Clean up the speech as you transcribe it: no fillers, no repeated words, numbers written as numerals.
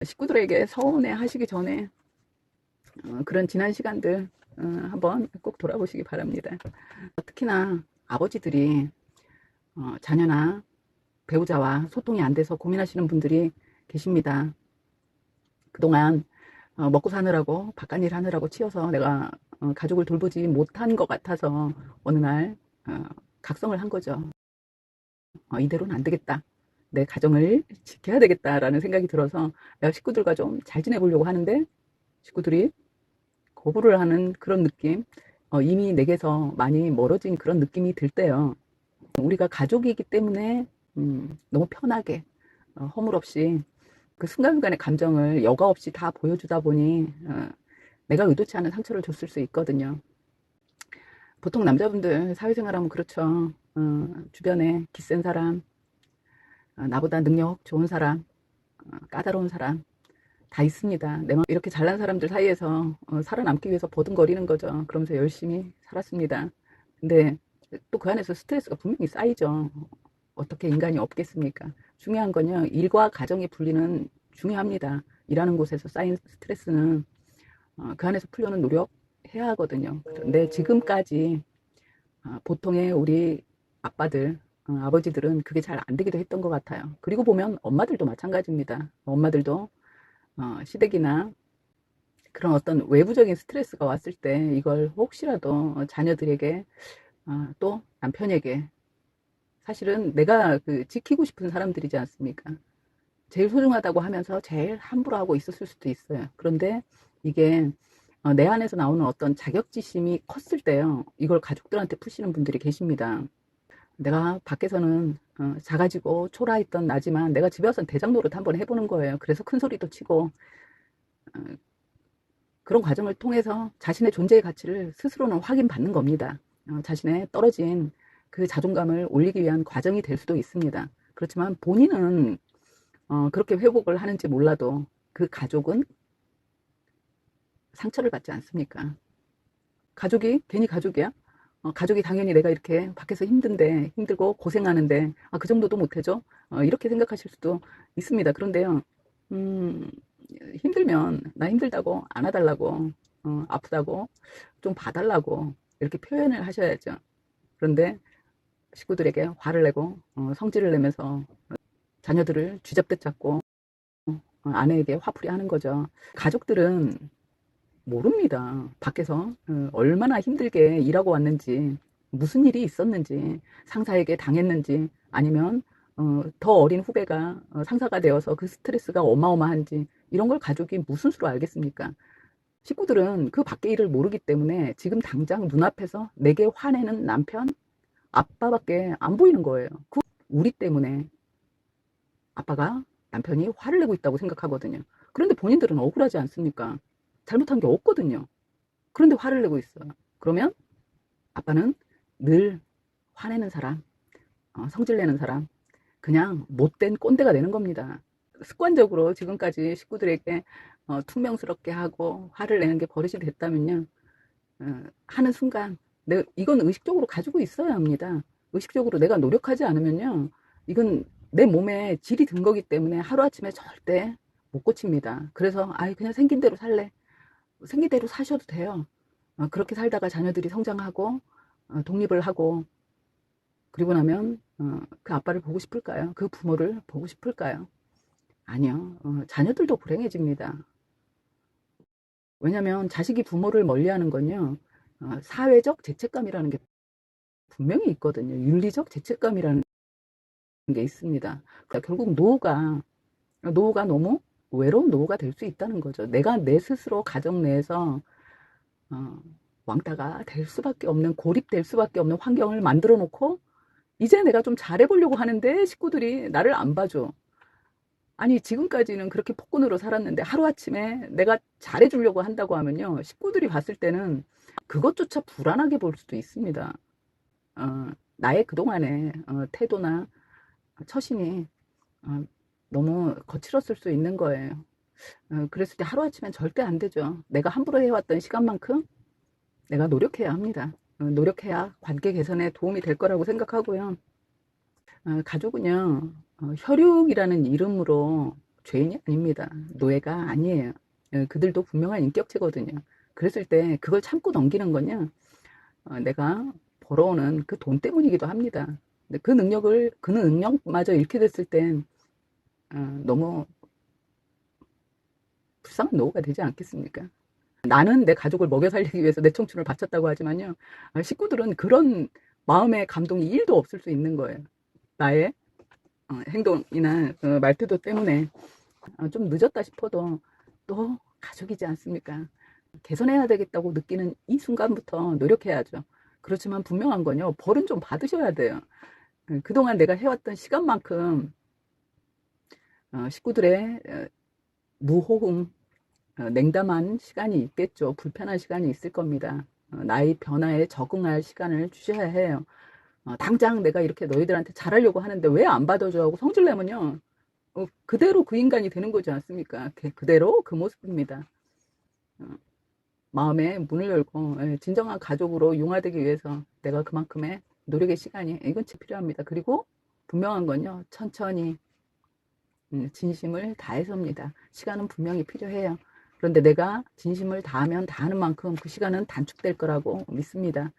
식구들에게 서운해 하시기 전에 그런 지난 시간들 한번 꼭 돌아보시기 바랍니다. 특히나 아버지들이 자녀나 배우자와 소통이 안 돼서 고민하시는 분들이 계십니다. 그동안 먹고 사느라고 바깥일 하느라고 치여서 내가 가족을 돌보지 못한 것 같아서 어느 날 각성을 한 거죠. 이대로는 안 되겠다. 내 가정을 지켜야 되겠다라는 생각이 들어서 내가 식구들과 좀 잘 지내보려고 하는데 식구들이 거부를 하는 그런 느낌, 이미 내게서 많이 멀어진 그런 느낌이 들 때요. 우리가 가족이기 때문에 너무 편하게 허물 없이 그 순간순간의 감정을 여과 없이 다 보여주다 보니 내가 의도치 않은 상처를 줬을 수 있거든요. 보통 남자분들 사회생활하면 그렇죠. 주변에 기센 사람, 나보다 능력 좋은 사람, 까다로운 사람 다 있습니다. 내가 이렇게 잘난 사람들 사이에서 살아남기 위해서 버둥거리는 거죠. 그러면서 열심히 살았습니다. 근데 또 그 안에서 스트레스가 분명히 쌓이죠. 어떻게 인간이 없겠습니까? 중요한 건요, 일과 가정의 분리는 중요합니다. 일하는 곳에서 쌓인 스트레스는 그 안에서 풀려는 노력해야 하거든요. 그런데 지금까지 보통의 우리 아빠들, 아버지들은 그게 잘 안 되기도 했던 것 같아요. 그리고 보면 엄마들도 마찬가지입니다. 엄마들도 시댁이나 그런 어떤 외부적인 스트레스가 왔을 때 이걸 혹시라도 자녀들에게 또 남편에게 사실은 내가 그 지키고 싶은 사람들이지 않습니까? 제일 소중하다고 하면서 제일 함부로 하고 있었을 수도 있어요. 그런데 이게 내 안에서 나오는 어떤 자격지심이 컸을 때요. 이걸 가족들한테 푸시는 분들이 계십니다. 내가 밖에서는 작아지고 초라했던 나지만 내가 집에 와서는 대장 노릇 한번 해보는 거예요. 그래서 큰 소리도 치고 그런 과정을 통해서 자신의 존재의 가치를 스스로는 확인받는 겁니다. 자신의 떨어진 그 자존감을 올리기 위한 과정이 될 수도 있습니다. 그렇지만 본인은 그렇게 회복을 하는지 몰라도 그 가족은 상처를 받지 않습니까? 가족이 괜히 가족이야? 가족이 당연히 내가 이렇게 밖에서 힘든데 힘들고 고생하는데 그 정도도 못해줘? 이렇게 생각하실 수도 있습니다. 그런데요, 음, 힘들면 나 힘들다고 안아달라고 아프다고 좀 봐달라고 이렇게 표현을 하셔야죠. 그런데 식구들에게 화를 내고 성질을 내면서 자녀들을 쥐잡듯 잡고 아내에게 화풀이 하는 거죠. 가족들은 모릅니다. 밖에서 얼마나 힘들게 일하고 왔는지, 무슨 일이 있었는지, 상사에게 당했는지, 아니면 더 어린 후배가 상사가 되어서 그 스트레스가 어마어마한지, 이런 걸 가족이 무슨 수로 알겠습니까? 식구들은 그 밖의 일을 모르기 때문에 지금 당장 눈앞에서 내게 화내는 남편, 아빠밖에 안 보이는 거예요. 우리 때문에 아빠가 남편이 화를 내고 있다고 생각하거든요. 그런데 본인들은 억울하지 않습니까? 잘못한 게 없거든요. 그런데 화를 내고 있어요. 그러면 아빠는 늘 화내는 사람, 성질내는 사람, 그냥 못된 꼰대가 되는 겁니다. 습관적으로 지금까지 식구들에게 퉁명스럽게 하고 화를 내는 게 버릇이 됐다면요. 하는 순간 이건 의식적으로 가지고 있어야 합니다. 의식적으로 내가 노력하지 않으면요. 이건 내 몸에 질이 든 거기 때문에 하루아침에 절대 못 고칩니다. 그래서 그냥 생긴 대로 살래. 생긴 대로 사셔도 돼요. 그렇게 살다가 자녀들이 성장하고 독립을 하고 그리고 나면 그 아빠를 보고 싶을까요? 그 부모를 보고 싶을까요? 아니요. 자녀들도 불행해집니다. 왜냐하면 자식이 부모를 멀리하는 건요. 사회적 죄책감이라는 게 분명히 있거든요. 윤리적 죄책감이라는 게 있습니다. 그러니까 결국 노후가 너무 외로운 노후가 될 수 있다는 거죠. 내가 내 스스로 가정 내에서 어, 왕따가 될 수밖에 없는, 고립될 수밖에 없는 환경을 만들어 놓고 이제 내가 좀 잘해보려고 하는데 식구들이 나를 안 봐줘. 아니 지금까지는 그렇게 폭군으로 살았는데 하루아침에 내가 잘해주려고 한다고 하면요. 식구들이 봤을 때는 그것조차 불안하게 볼 수도 있습니다. 나의 그동안의 태도나 처신이 너무 거칠었을 수 있는 거예요. 그랬을 때 하루아침엔 절대 안 되죠. 내가 함부로 해왔던 시간만큼 내가 노력해야 합니다. 노력해야 관계 개선에 도움이 될 거라고 생각하고요. 가족은요, 혈육이라는 이름으로 죄인이 아닙니다. 노예가 아니에요. 그들도 분명한 인격체거든요. 그랬을 때 그걸 참고 넘기는 거냐? 내가 벌어오는 그 돈 때문이기도 합니다. 근데 그 능력마저 잃게 됐을 땐 너무 불쌍한 노후가 되지 않겠습니까? 나는 내 가족을 먹여 살리기 위해서 내 청춘을 바쳤다고 하지만요. 식구들은 그런 마음의 감동이 1도 없을 수 있는 거예요. 나의 행동이나 말태도 때문에 좀 늦었다 싶어도 또 가족이지 않습니까? 개선해야 되겠다고 느끼는 이 순간부터 노력해야죠. 그렇지만 분명한 건요. 벌은 좀 받으셔야 돼요. 그동안 내가 해왔던 시간만큼 식구들의 무호응, 냉담한 시간이 있겠죠. 불편한 시간이 있을 겁니다. 나의 변화에 적응할 시간을 주셔야 해요. 당장 내가 이렇게 너희들한테 잘하려고 하는데 왜 안 받아줘 하고 성질내면요. 그대로 그 인간이 되는 거지 않습니까? 그대로 그 모습입니다. 마음의 문을 열고 진정한 가족으로 융화되기 위해서 내가 그만큼의 노력의 시간이 이건 필요합니다. 그리고 분명한 건요. 천천히 진심을 다해서입니다. 시간은 분명히 필요해요. 그런데 내가 진심을 다하면 다하는 만큼 그 시간은 단축될 거라고 믿습니다.